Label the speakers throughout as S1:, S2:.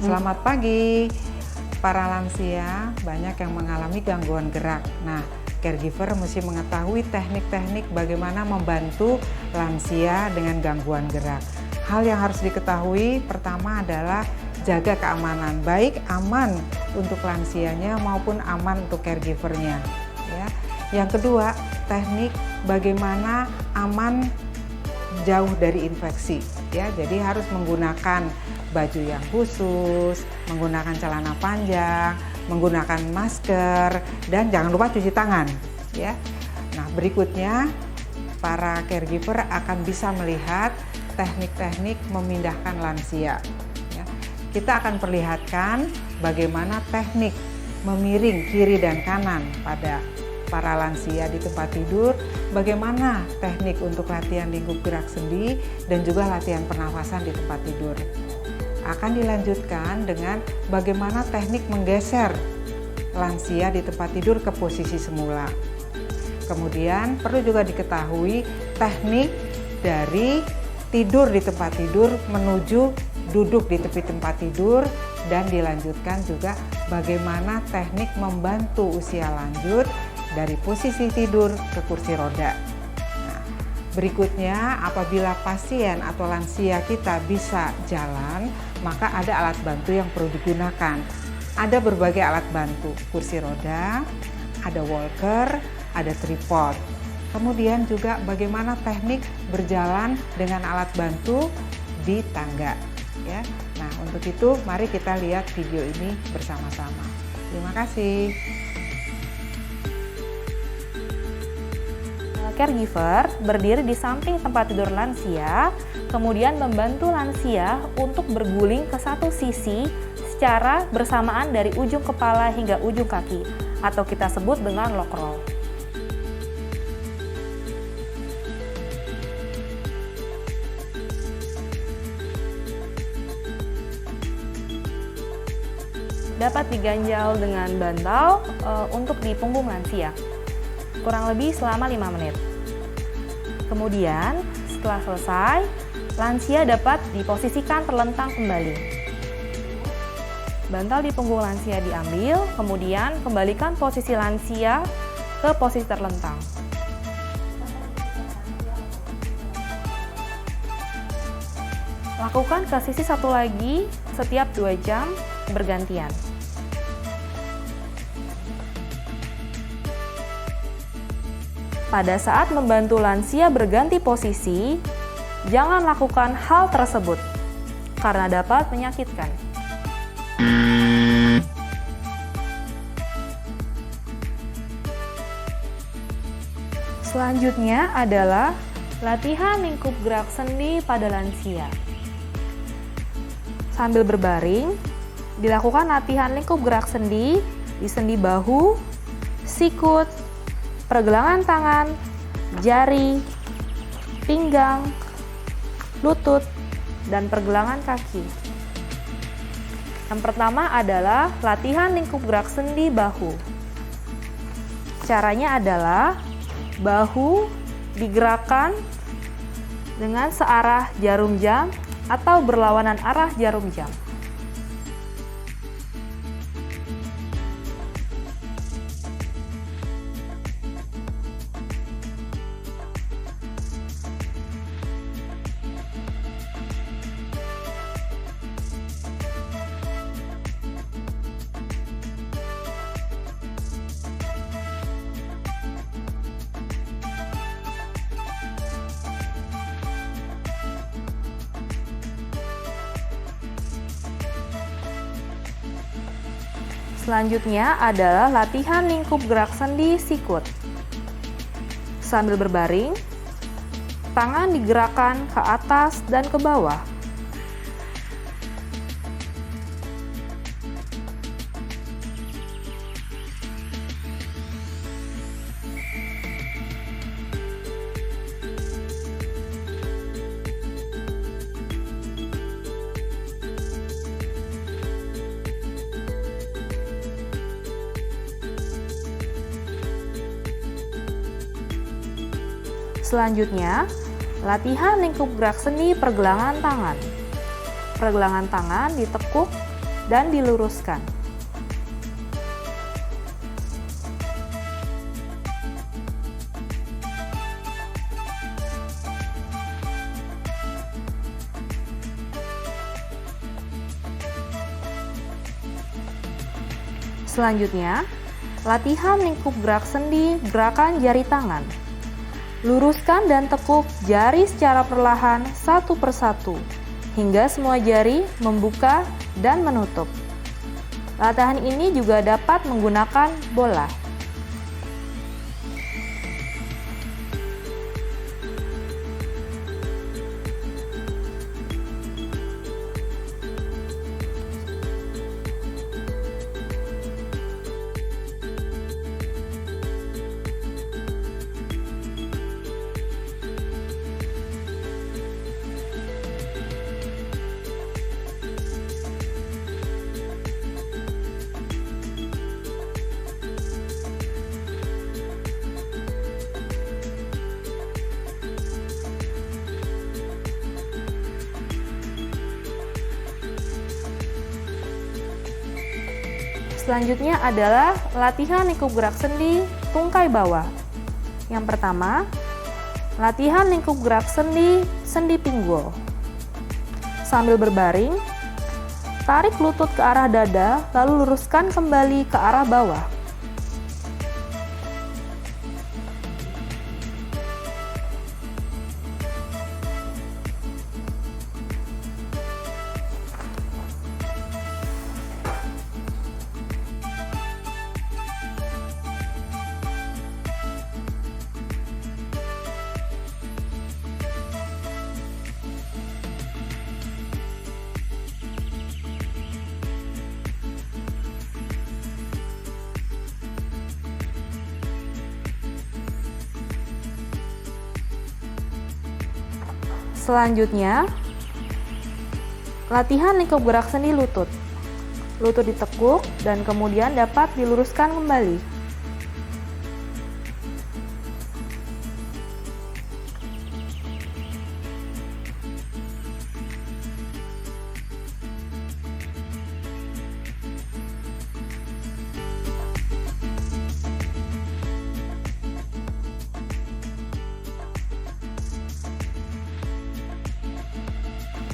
S1: Selamat pagi, para lansia banyak yang mengalami gangguan gerak. Nah, caregiver mesti mengetahui teknik-teknik bagaimana membantu lansia dengan gangguan gerak. Hal yang harus diketahui pertama adalah jaga keamanan, baik aman untuk lansianya maupun aman untuk caregivernya. Ya. Yang kedua, teknik bagaimana aman jauh dari infeksi. Ya, jadi harus menggunakan baju yang khusus, menggunakan celana panjang, menggunakan masker, dan jangan lupa cuci tangan. Ya. Nah, berikutnya para caregiver akan bisa melihat teknik-teknik memindahkan lansia. Ya. Kita akan perlihatkan bagaimana teknik memiring kiri dan kanan pada para lansia di tempat tidur, bagaimana teknik untuk latihan lingkup gerak sendi dan juga latihan pernafasan di tempat tidur. Akan dilanjutkan dengan bagaimana teknik menggeser lansia di tempat tidur ke posisi semula. Kemudian perlu juga diketahui teknik dari tidur di tempat tidur menuju duduk di tepi tempat tidur, dan dilanjutkan juga bagaimana teknik membantu usia lanjut dari posisi tidur ke kursi roda. Nah, berikutnya apabila pasien atau lansia kita bisa jalan, maka ada alat bantu yang perlu digunakan. Ada berbagai alat bantu, kursi roda, ada walker, ada tripod. Kemudian juga bagaimana teknik berjalan dengan alat bantu di tangga. Ya. Nah, untuk itu mari kita lihat video ini bersama-sama. Terima kasih.
S2: Caregiver berdiri di samping tempat tidur lansia, kemudian membantu lansia untuk berguling ke satu sisi secara bersamaan dari ujung kepala hingga ujung kaki, atau kita sebut dengan lock roll. Dapat diganjal dengan bantal untuk di punggung lansia, kurang lebih selama 5 menit. Kemudian setelah selesai, lansia dapat diposisikan terlentang kembali. Bantal di punggung lansia diambil, kemudian kembalikan posisi lansia ke posisi terlentang. Lakukan ke sisi satu lagi setiap 2 jam bergantian. Pada saat membantu lansia berganti posisi, jangan lakukan hal tersebut karena dapat menyakitkan. Selanjutnya adalah latihan lingkup gerak sendi pada lansia. Sambil berbaring, dilakukan latihan lingkup gerak sendi di sendi bahu, sikut, pergelangan tangan, jari, pinggang, lutut, dan pergelangan kaki. Yang pertama adalah latihan lingkup gerak sendi bahu. Caranya adalah bahu digerakkan dengan searah jarum jam atau berlawanan arah jarum jam. Selanjutnya adalah latihan lingkup gerak sendi sikut. Sambil berbaring, tangan digerakkan ke atas dan ke bawah. Selanjutnya, latihan lingkup gerak sendi pergelangan tangan. Pergelangan tangan ditekuk dan diluruskan. Selanjutnya, latihan lingkup gerak sendi gerakan jari tangan. Luruskan dan tekuk jari secara perlahan satu persatu, hingga semua jari membuka dan menutup. Latihan ini juga dapat menggunakan bola. Selanjutnya adalah latihan lingkup gerak sendi tungkai bawah. Yang pertama, latihan lingkup gerak sendi pinggul. Sambil berbaring, tarik lutut ke arah dada, lalu luruskan kembali ke arah bawah. Selanjutnya, latihan lingkup gerak sendi lutut. Lutut ditekuk dan kemudian dapat diluruskan kembali.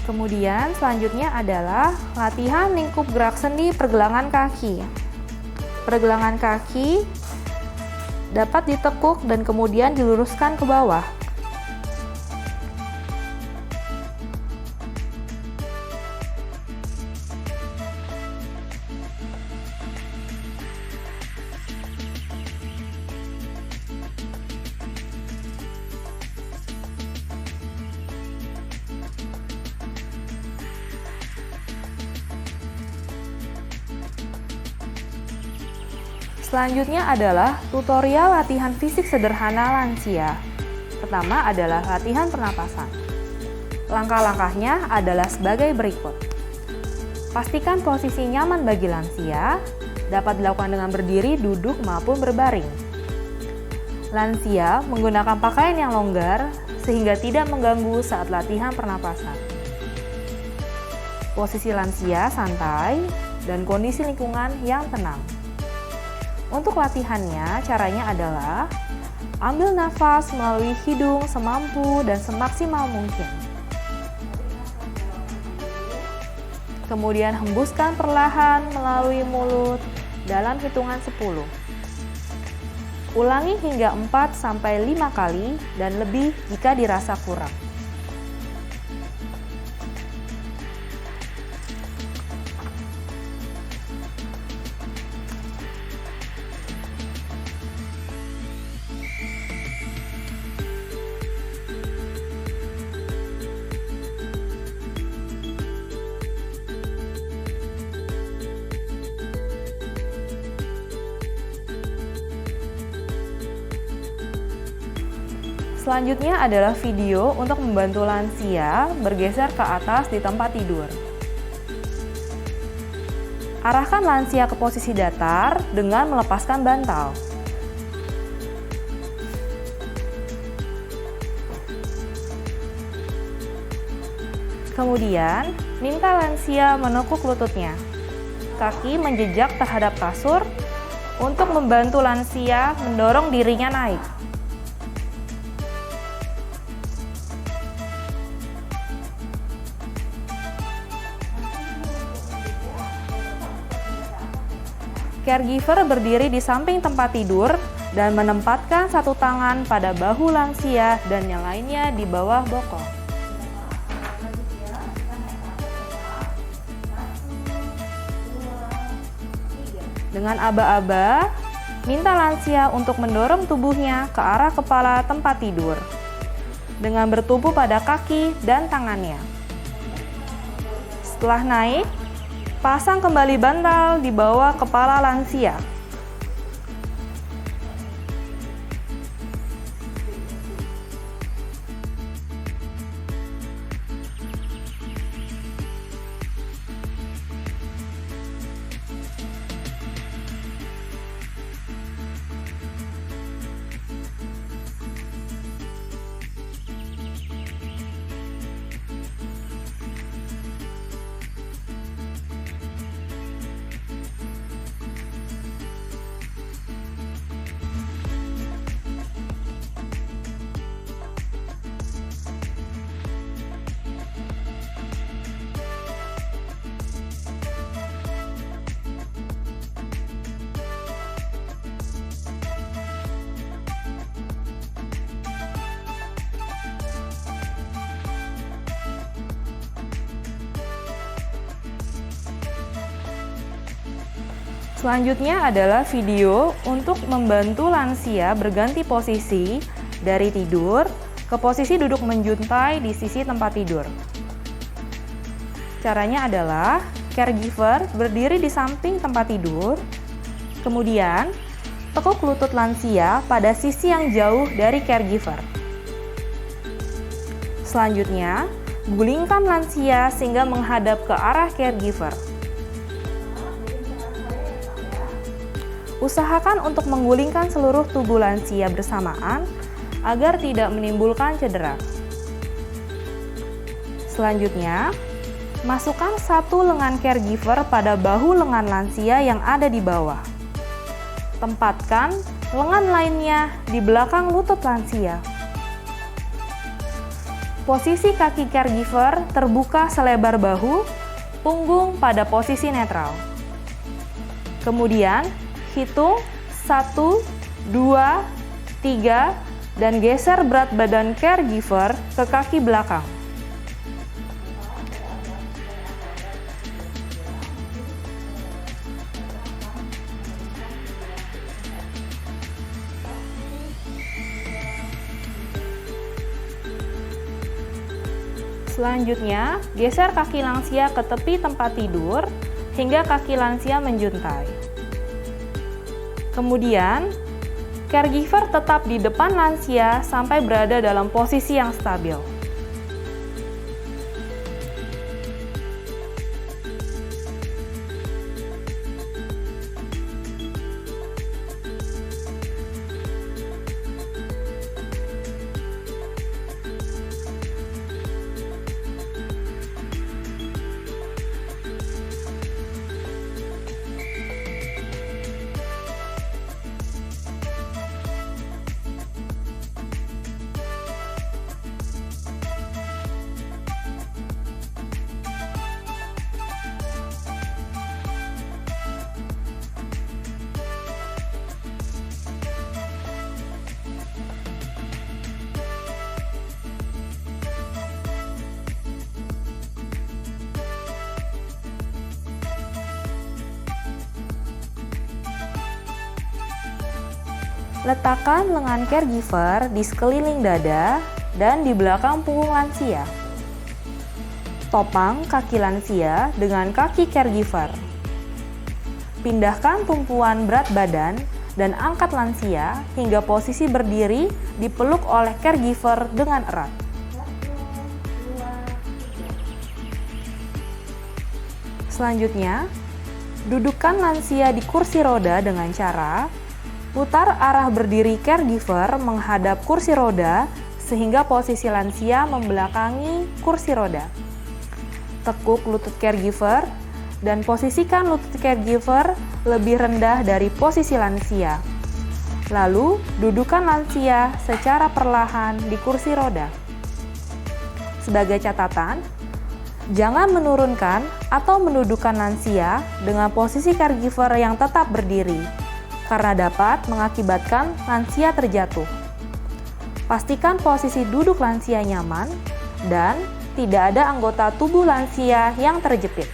S2: Kemudian selanjutnya adalah latihan lingkup gerak sendi pergelangan kaki. Pergelangan kaki dapat ditekuk dan kemudian diluruskan ke bawah. Selanjutnya adalah tutorial latihan fisik sederhana lansia. Pertama adalah latihan pernapasan. Langkah-langkahnya adalah sebagai berikut. Pastikan posisi nyaman bagi lansia, dapat dilakukan dengan berdiri, duduk, maupun berbaring. Lansia menggunakan pakaian yang longgar sehingga tidak mengganggu saat latihan pernapasan. Posisi lansia santai dan kondisi lingkungan yang tenang. Untuk latihannya, caranya adalah ambil nafas melalui hidung semampu dan semaksimal mungkin. Kemudian hembuskan perlahan melalui mulut dalam hitungan 10. Ulangi hingga 4-5 kali dan lebih jika dirasa kurang. Selanjutnya adalah video untuk membantu lansia bergeser ke atas di tempat tidur. Arahkan lansia ke posisi datar dengan melepaskan bantal. Kemudian, minta lansia menekuk lututnya. kaki menjejak terhadap kasur untuk membantu lansia mendorong dirinya naik. Caregiver berdiri di samping tempat tidur dan menempatkan satu tangan pada bahu lansia dan yang lainnya di bawah bokong. Dengan aba-aba, minta lansia untuk mendorong tubuhnya ke arah kepala tempat tidur dengan bertumpu pada kaki dan tangannya. Setelah naik, pasang kembali bantal di bawah kepala lansia. Selanjutnya adalah video untuk membantu lansia berganti posisi dari tidur ke posisi duduk menjuntai di sisi tempat tidur. Caranya adalah caregiver berdiri di samping tempat tidur, kemudian tekuk lutut lansia pada sisi yang jauh dari caregiver. Selanjutnya, gulingkan lansia sehingga menghadap ke arah caregiver. Usahakan untuk menggulingkan seluruh tubuh lansia bersamaan agar tidak menimbulkan cedera. Selanjutnya, masukkan satu lengan caregiver pada bahu lengan lansia yang ada di bawah. Tempatkan lengan lainnya di belakang lutut lansia. Posisi kaki caregiver terbuka selebar bahu, punggung pada posisi netral. Kemudian, hitung 1, 2, 3, dan geser berat badan caregiver ke kaki belakang. Selanjutnya, geser kaki lansia ke tepi tempat tidur hingga kaki lansia menjuntai. Kemudian, caregiver tetap di depan lansia sampai berada dalam posisi yang stabil. Letakkan lengan caregiver di sekeliling dada dan di belakang punggung lansia. Topang kaki lansia dengan kaki caregiver. Pindahkan tumpuan berat badan dan angkat lansia hingga posisi berdiri dipeluk oleh caregiver dengan erat. Selanjutnya, dudukkan lansia di kursi roda dengan cara putar arah berdiri caregiver menghadap kursi roda sehingga posisi lansia membelakangi kursi roda. Tekuk lutut caregiver dan posisikan lutut caregiver lebih rendah dari posisi lansia. Lalu, dudukkan lansia secara perlahan di kursi roda. Sebagai catatan, jangan menurunkan atau mendudukkan lansia dengan posisi caregiver yang tetap berdiri, karena dapat mengakibatkan lansia terjatuh. Pastikan posisi duduk lansia nyaman dan tidak ada anggota tubuh lansia yang terjepit.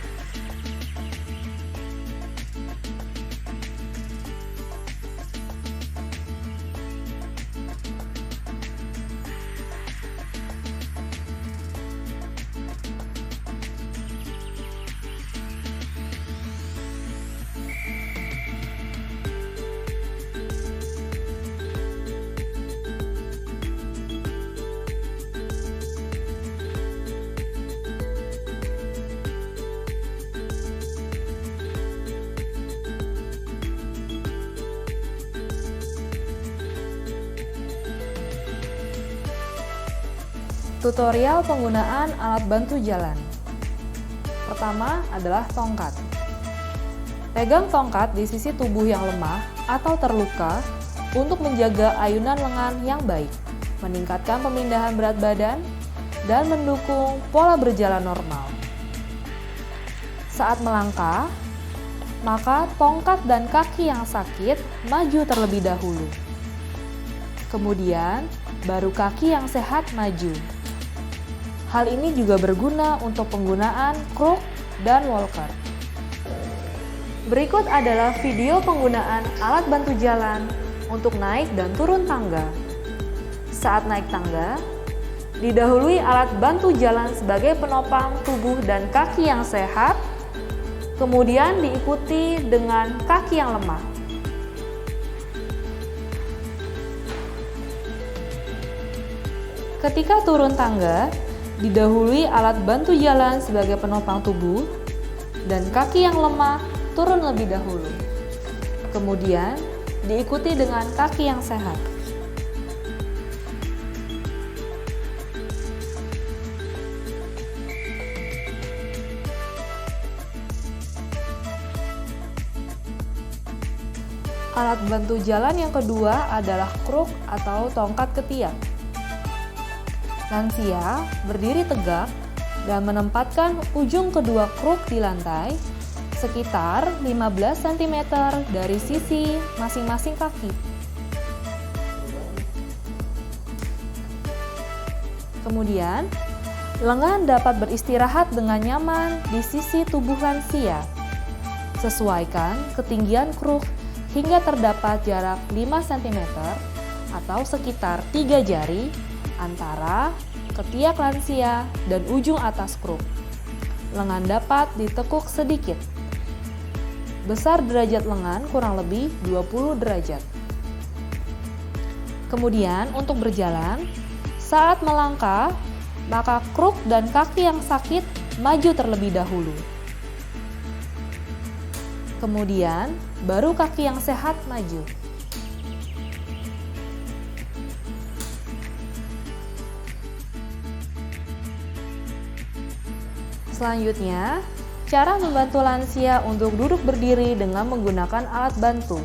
S2: Tutorial penggunaan alat bantu jalan. Pertama adalah tongkat. Pegang tongkat di sisi tubuh yang lemah atau terluka untuk menjaga ayunan lengan yang baik, meningkatkan pemindahan berat badan, dan mendukung pola berjalan normal. Saat melangkah, maka tongkat dan kaki yang sakit maju terlebih dahulu. Kemudian, baru kaki yang sehat maju. Hal ini juga berguna untuk penggunaan kruk dan walker. Berikut adalah video penggunaan alat bantu jalan untuk naik dan turun tangga. Saat naik tangga, didahului alat bantu jalan sebagai penopang tubuh dan kaki yang sehat, kemudian diikuti dengan kaki yang lemah. Ketika turun tangga, didahului alat bantu jalan sebagai penopang tubuh dan kaki yang lemah turun lebih dahulu. Kemudian diikuti dengan kaki yang sehat. Alat bantu jalan yang kedua adalah kruk atau tongkat ketiak. Lansia berdiri tegak dan menempatkan ujung kedua kruk di lantai sekitar 15 cm dari sisi masing-masing kaki. Kemudian, lengan dapat beristirahat dengan nyaman di sisi tubuh lansia. Sesuaikan ketinggian kruk hingga terdapat jarak 5 cm atau sekitar 3 jari antara ketiak lansia dan ujung atas kruk. Lengan dapat ditekuk sedikit. Besar derajat lengan kurang lebih 20 derajat. Kemudian untuk berjalan, saat melangkah, maka kruk dan kaki yang sakit maju terlebih dahulu. Kemudian baru kaki yang sehat maju. Selanjutnya, cara membantu lansia untuk duduk berdiri dengan menggunakan alat bantu.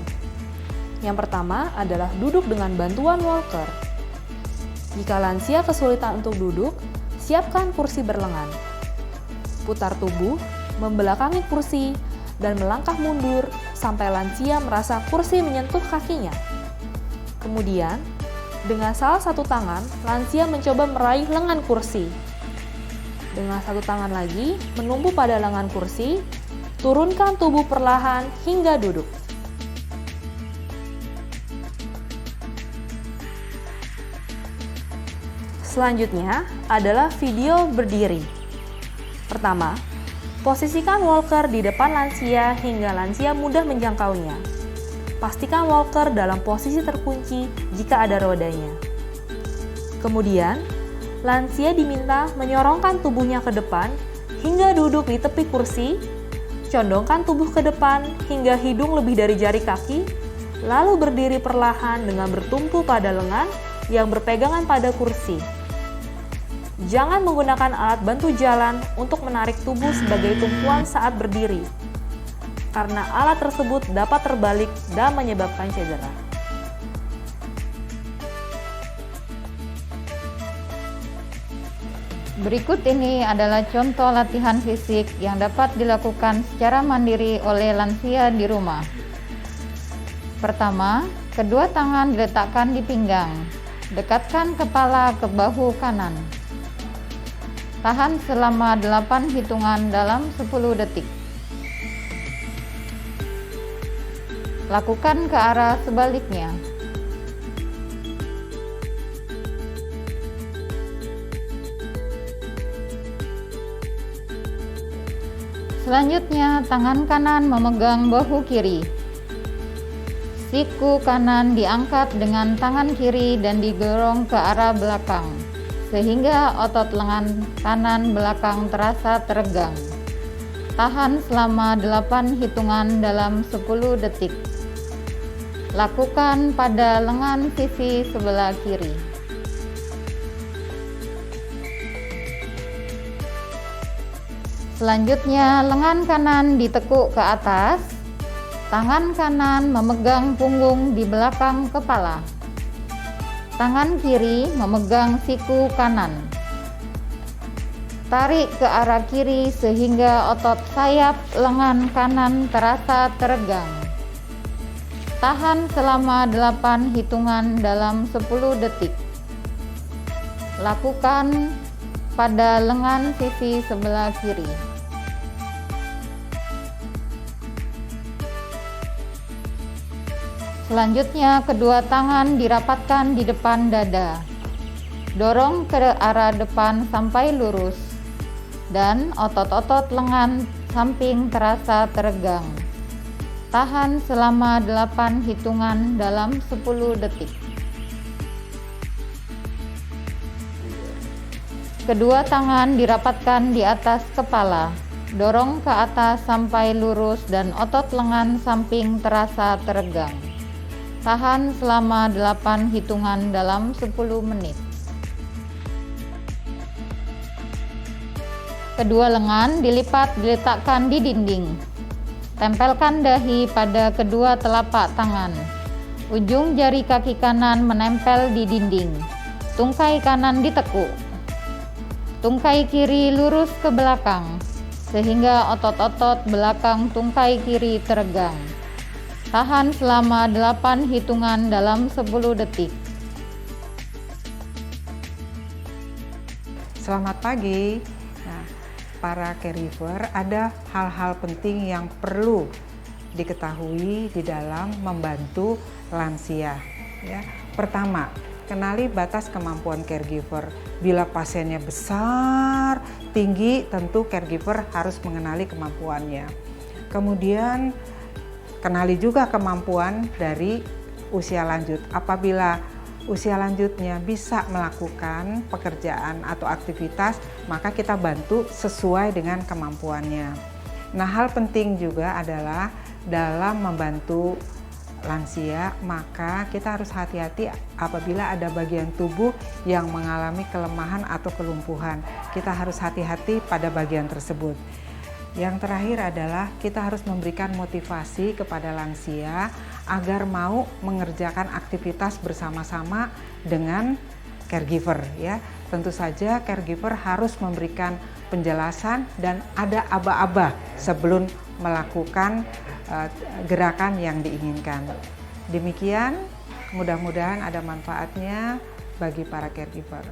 S2: Yang pertama adalah duduk dengan bantuan walker. Jika lansia kesulitan untuk duduk, siapkan kursi berlengan. Putar tubuh, membelakangi kursi, dan melangkah mundur sampai lansia merasa kursi menyentuh kakinya. Kemudian, dengan salah satu tangan, lansia mencoba meraih lengan kursi. Dengan satu tangan lagi, menumpu pada lengan kursi, turunkan tubuh perlahan hingga duduk. Selanjutnya adalah video berdiri. Pertama, posisikan walker di depan lansia hingga lansia mudah menjangkaunya. Pastikan walker dalam posisi terkunci jika ada rodanya. Kemudian, lansia diminta menyorongkan tubuhnya ke depan hingga duduk di tepi kursi, condongkan tubuh ke depan hingga hidung lebih dari jari kaki, lalu berdiri perlahan dengan bertumpu pada lengan yang berpegangan pada kursi. Jangan menggunakan alat bantu jalan untuk menarik tubuh sebagai tumpuan saat berdiri, karena alat tersebut dapat terbalik dan menyebabkan cedera.
S3: Berikut ini adalah contoh latihan fisik yang dapat dilakukan secara mandiri oleh lansia di rumah. Pertama, kedua tangan diletakkan di pinggang. Dekatkan kepala ke bahu kanan. Tahan selama 8 hitungan dalam 10 detik. Lakukan ke arah sebaliknya. Selanjutnya, tangan kanan memegang bahu kiri. Siku kanan diangkat dengan tangan kiri dan didorong ke arah belakang, sehingga otot lengan kanan belakang terasa teregang. Tahan selama 8 hitungan dalam 10 detik. Lakukan pada lengan sisi sebelah kiri. Selanjutnya, lengan kanan ditekuk ke atas, tangan kanan memegang punggung di belakang kepala. Tangan kiri memegang siku kanan. Tarik ke arah kiri sehingga otot sayap lengan kanan terasa teregang. Tahan selama 8 hitungan dalam 10 detik. Lakukan pada lengan sisi sebelah kiri. Selanjutnya, kedua tangan dirapatkan di depan dada. Dorong ke arah depan sampai lurus, dan otot-otot lengan samping terasa teregang. Tahan selama 8 hitungan dalam 10 detik. Kedua tangan dirapatkan di atas kepala. Dorong ke atas sampai lurus dan otot lengan samping terasa teregang. Tahan selama 8 hitungan dalam 10 menit. Kedua lengan dilipat diletakkan di dinding. Tempelkan dahi pada kedua telapak tangan. Ujung jari kaki kanan menempel di dinding. Tungkai kanan ditekuk. Tungkai kiri lurus ke belakang, sehingga otot-otot belakang tungkai kiri teregang. Tahan selama 8 hitungan dalam 10 detik.
S1: Selamat pagi. Nah, para caregiver, ada hal-hal penting yang perlu diketahui di dalam membantu lansia. Ya. Pertama, kenali batas kemampuan caregiver. Bila pasiennya besar, tinggi, tentu caregiver harus mengenali kemampuannya. Kemudian, kenali juga kemampuan dari usia lanjut. Apabila usia lanjutnya bisa melakukan pekerjaan atau aktivitas, maka kita bantu sesuai dengan kemampuannya. Nah, hal penting juga adalah dalam membantu lansia, maka kita harus hati-hati apabila ada bagian tubuh yang mengalami kelemahan atau kelumpuhan. Kita harus hati-hati pada bagian tersebut. Yang terakhir adalah kita harus memberikan motivasi kepada lansia agar mau mengerjakan aktivitas bersama-sama dengan caregiver, ya. Tentu saja caregiver harus memberikan penjelasan dan ada aba-aba sebelum melakukan gerakan yang diinginkan. Demikian, mudah-mudahan ada manfaatnya bagi para caregiver.